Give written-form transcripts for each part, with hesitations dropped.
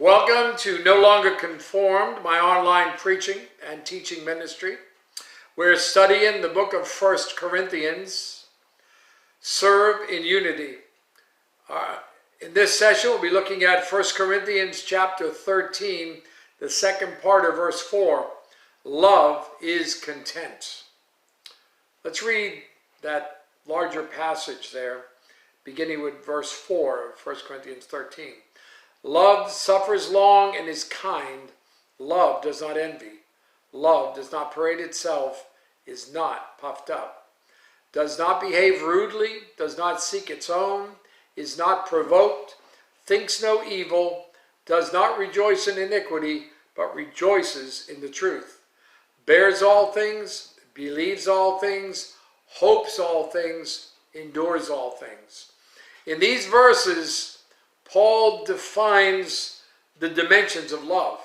Welcome to No Longer Conformed, my online preaching and teaching ministry. We're studying the book of 1 Corinthians, Serve in Unity. In this session, we'll be looking at 1 Corinthians chapter 13, the second part of verse 4. Love is content. Let's read that larger passage there, beginning with verse 4 of 1 Corinthians 13. Love suffers long and is kind. Love does not envy. Love does not parade itself, is not puffed up, does not behave rudely, does not seek its own, is not provoked, thinks no evil, does not rejoice in iniquity, but rejoices in the truth, bears all things, believes all things, hopes all things, endures all things. In these verses, Paul defines the dimensions of love.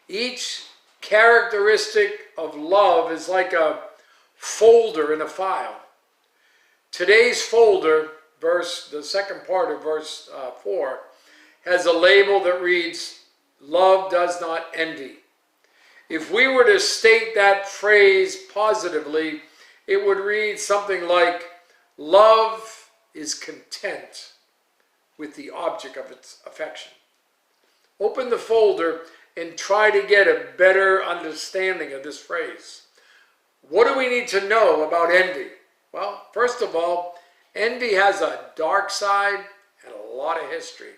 Each characteristic of love is like a folder in a file. Today's folder, the second part of verse 4, has a label that reads, "Love does not envy." If we were to state that phrase positively, it would read something like, "Love is content with the object of its affection." Open the folder and try to get a better understanding of this phrase. What do we need to know about envy? Well, first of all, envy has a dark side and a lot of history.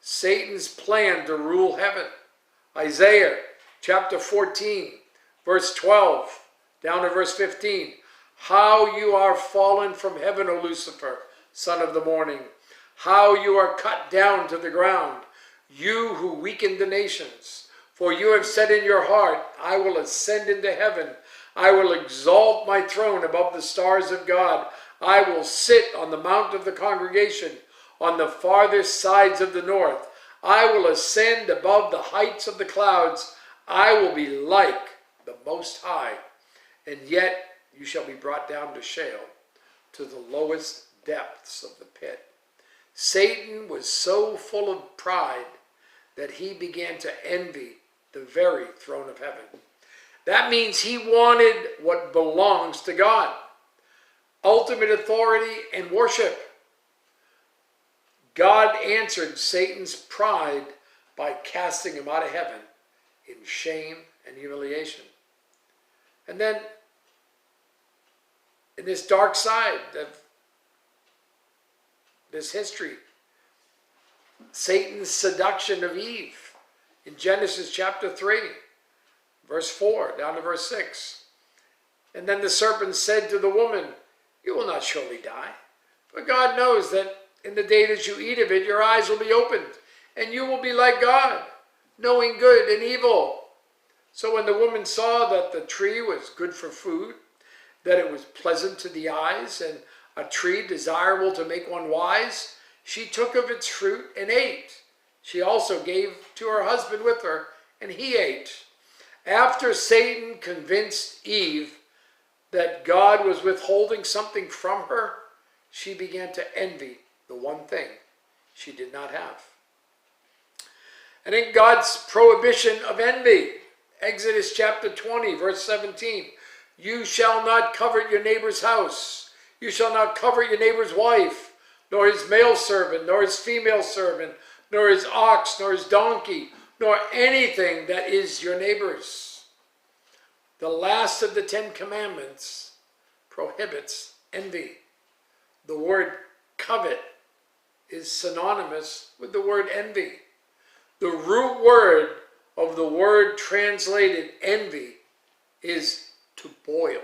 Satan's plan to rule heaven. Isaiah chapter 14, verse 12, down to verse 15. How you are fallen from heaven, O Lucifer, son of the morning. How you are cut down to the ground, you who weaken the nations. For you have said in your heart, I will ascend into heaven. I will exalt my throne above the stars of God. I will sit on the mount of the congregation on the farthest sides of the north. I will ascend above the heights of the clouds. I will be like the Most High. And yet you shall be brought down to Sheol, to the lowest depths of the pit. Satan was so full of pride that he began to envy the very throne of heaven. That means he wanted what belongs to God, ultimate authority and worship. God answered Satan's pride by casting him out of heaven in shame and humiliation. And then, in this dark side of this history, Satan's seduction of Eve in Genesis chapter 3, verse 4 down to verse 6. And then the serpent said to the woman, you will not surely die, for God knows that in the day that you eat of it, your eyes will be opened, and you will be like God, knowing good and evil. So when the woman saw that the tree was good for food, that it was pleasant to the eyes, and a tree desirable to make one wise, she took of its fruit and ate. She also gave to her husband with her, and he ate. After Satan convinced Eve that God was withholding something from her, she began to envy the one thing she did not have. And in God's prohibition of envy, Exodus chapter 20, verse 17, you shall not covet your neighbor's house. You shall not covet your neighbor's wife, nor his male servant, nor his female servant, nor his ox, nor his donkey, nor anything that is your neighbor's. The last of the 10 commandments prohibits envy. The word covet is synonymous with the word envy. The root word of the word translated envy is to boil.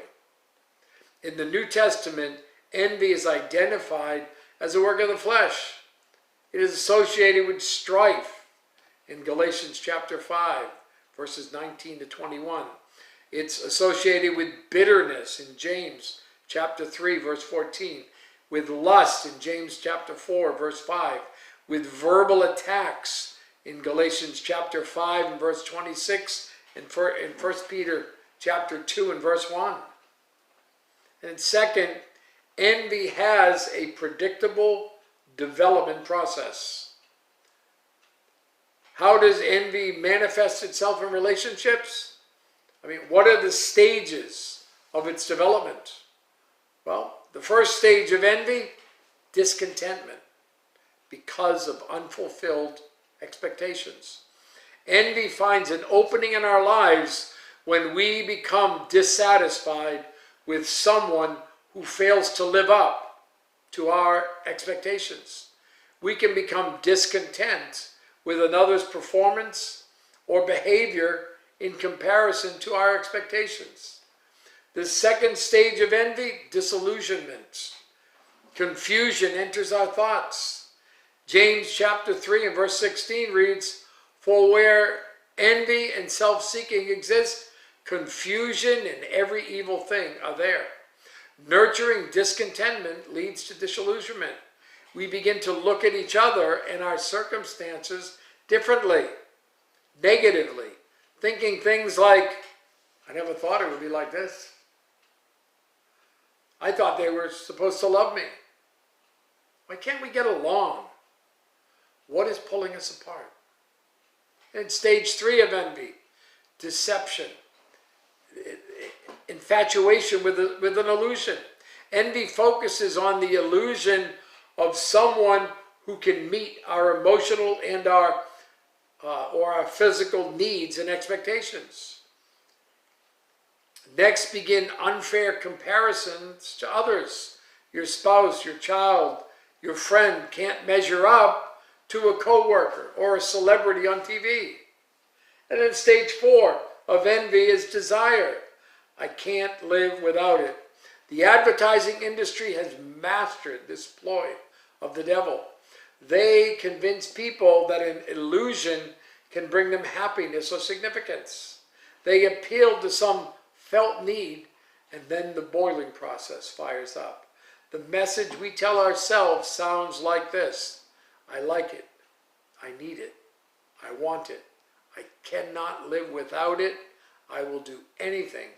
In the New Testament, envy is identified as a work of the flesh. It is associated with strife in Galatians chapter 5, verses 19 to 21. It's associated with bitterness in James chapter 3, verse 14, with lust in James chapter 4, verse 5, with verbal attacks in Galatians chapter 5 and verse 26, and in 1 Peter chapter 2 and verse 1. And second, envy has a predictable development process. How does envy manifest itself in relationships? I mean, what are the stages of its development? Well, the first stage of envy, discontentment because of unfulfilled expectations. Envy finds an opening in our lives when we become dissatisfied with someone who fails to live up to our expectations. We can become discontent with another's performance or behavior in comparison to our expectations. The second stage of envy, disillusionment. Confusion enters our thoughts. James chapter 3 and verse 16 reads, "For where envy and self-seeking exist, confusion and every evil thing are there." Nurturing discontentment leads to disillusionment. We begin to look at each other and our circumstances differently, negatively, thinking things like, "I never thought it would be like this. I thought they were supposed to love me. Why can't we get along? What is pulling us apart?" And stage 3 of envy, deception, infatuation with an illusion. Envy focuses on the illusion of someone who can meet our emotional and our physical needs and expectations. Next, begin unfair comparisons to others. Your spouse, your child, your friend can't measure up to a coworker or a celebrity on TV. And then stage 4 of envy is desire. I can't live without it. The advertising industry has mastered this ploy of the devil. They convince people that an illusion can bring them happiness or significance. They appeal to some felt need, and then the boiling process fires up. The message we tell ourselves sounds like this: I like it, I need it, I want it, I cannot live without it, I will do anything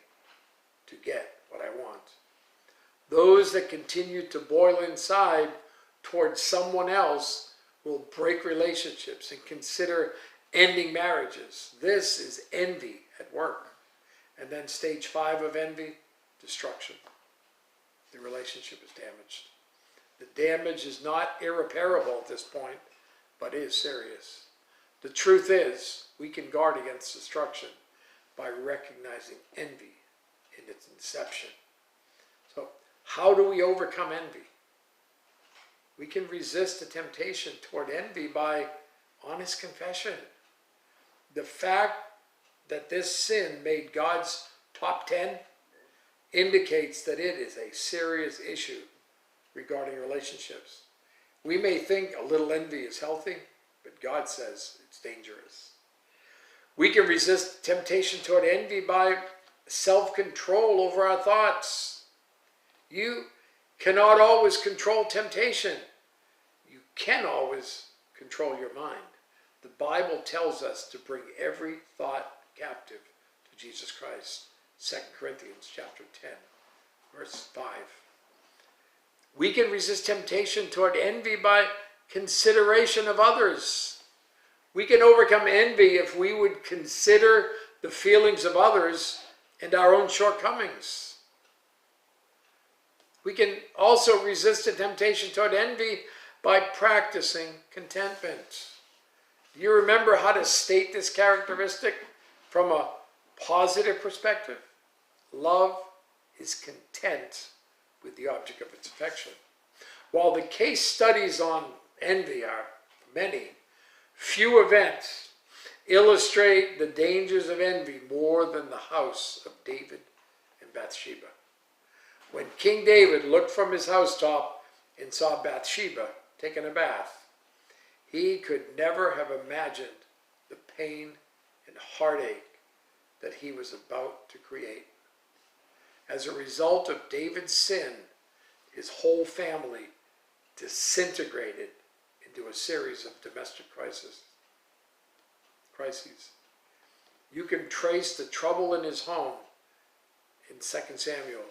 to get what I want. Those that continue to boil inside towards someone else will break relationships and consider ending marriages. This is envy at work. And then stage 5 of envy, destruction. The relationship is damaged. The damage is not irreparable at this point, but is serious. The truth is, we can guard against destruction by recognizing envy in its inception. So, how do we overcome envy? We can resist the temptation toward envy by honest confession. The fact that this sin made God's top 10 indicates that it is a serious issue regarding relationships. We may think a little envy is healthy, but God says it's dangerous. We can resist temptation toward envy by self-control over our thoughts. You cannot always control temptation. You can always control your mind. The Bible tells us to bring every thought captive to Jesus Christ. 2 Corinthians chapter 10, verse 5. We can resist temptation toward envy by consideration of others. We can overcome envy if we would consider the feelings of others and our own shortcomings. We can also resist the temptation toward envy by practicing contentment. Do you remember how to state this characteristic from a positive perspective? Love is content with the object of its affection. While the case studies on envy are many, few events illustrate the dangers of envy more than the house of David and Bathsheba. When King David looked from his housetop and saw Bathsheba taking a bath, he could never have imagined the pain and heartache that he was about to create. As a result of David's sin, his whole family disintegrated into a series of domestic crises. You can trace the trouble in his home in 2 Samuel.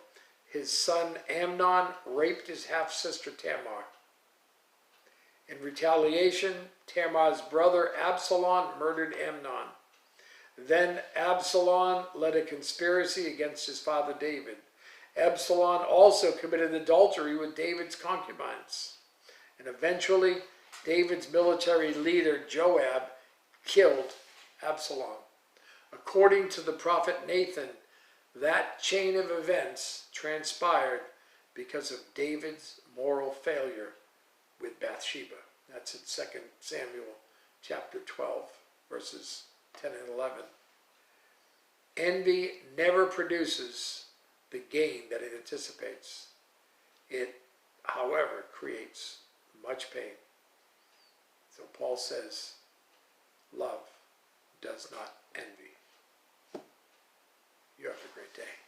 His son Amnon raped his half-sister Tamar. In retaliation, Tamar's brother Absalom murdered Amnon. Then Absalom led a conspiracy against his father David. Absalom also committed adultery with David's concubines. And eventually, David's military leader Joab killed Absalom. According to the prophet Nathan, that chain of events transpired because of David's moral failure with Bathsheba. That's in 2 Samuel chapter 12, verses 10 and 11. Envy never produces the gain that it anticipates. It, however, creates much pain. So Paul says, love does not envy. You have a great day.